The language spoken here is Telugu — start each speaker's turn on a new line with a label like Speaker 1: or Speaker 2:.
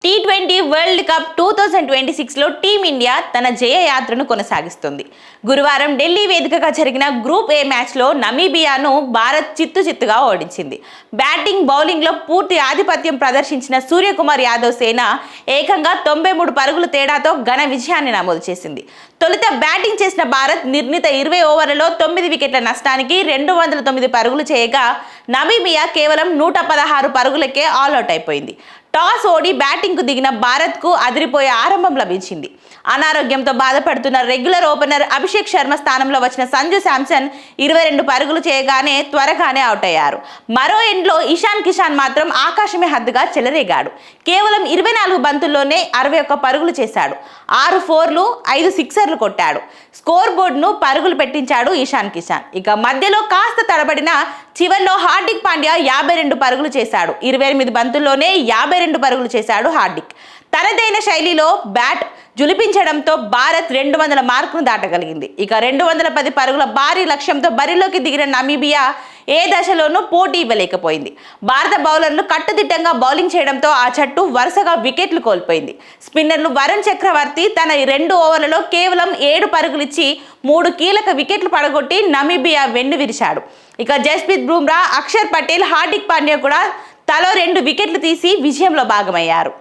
Speaker 1: T20 వరల్డ్ కప్ 2026లో టీమిండియా తన జయ యాత్రను కొనసాగిస్తుంది. గురువారం ఢిల్లీ వేదికగా జరిగిన గ్రూప్ ఏ మ్యాచ్లో నమీబియాను భారత్ చిత్తుగా ఓడించింది. బ్యాటింగ్, బౌలింగ్లో పూర్తి ఆధిపత్యం ప్రదర్శించిన సూర్యకుమార్ యాదవ్ సేన ఏకంగా 93 పరుగుల తేడాతో ఘన విజయాన్ని నమోదు చేసింది. తొలుత బ్యాటింగ్ చేసిన భారత్ నిర్ణీత 20 ఓవర్లలో 9 వికెట్ల నష్టానికి 209 పరుగులు చేయగా నమీబియా కేవలం 116 పరుగులకే ఆల్అౌట్ అయిపోయింది. టాస్ ఓడి బ్యాటింగ్కు దిగిన భారత్కు అదిరిపోయే ఆరంభం లభించింది. అనారోగ్యంతో బాధపడుతున్న రెగ్యులర్ ఓపెనర్ అభిషేక్ శర్మ స్థానంలో వచ్చిన సంజు శాంసన్ 22 పరుగులు చేయగానే త్వరగానే అవుట్ అయ్యారు. మరో ఎండ్లో ఇషాన్ కిషాన్ మాత్రం ఆకాశమే హద్దుగా చెలరేగాడు. కేవలం 24 బంతుల్లోనే 61 పరుగులు చేశాడు. 6 ఫోర్లు, 5 సిక్సర్లు కొట్టాడు. స్కోర్ బోర్డును పరుగులు పెట్టించాడు ఇషాన్ కిషాన్. ఇక మధ్యలో కాస్త తడబడిన చివర్లో హార్దిక్ పాండ్యా 52 పరుగులు చేశాడు. 28 బంతుల్లోనే 52 పరుగులు చేశాడు హార్దిక్. తనదైన శైలిలో బ్యాట్ జులిపించడంతో భారత్ 200 మార్కును దాటగలిగింది. ఇక 210 పరుగుల భారీ లక్ష్యంతో బరిలోకి దిగిన నమీబియా ఏ దశలోనూ పోటీ ఇవ్వలేకపోయింది. భారత బౌలర్లు కట్టుదిట్టంగా బౌలింగ్ చేయడంతో ఆ జట్టు వరుసగా వికెట్లు కోల్పోయింది. స్పిన్నర్లు వరుణ్ చక్రవర్తి తన 2 ఓవర్లలో కేవలం 7 పరుగులిచ్చి 3 కీలక వికెట్లు పడగొట్టి నమీబియా వెన్ను విరిచాడు. ఇక జస్ప్రీత్ బుమ్రా, అక్షర్ పటేల్, హార్దిక్ పాండ్యా కూడా తలో 2 వికెట్లు తీసి విజయంలో భాగమయ్యారు.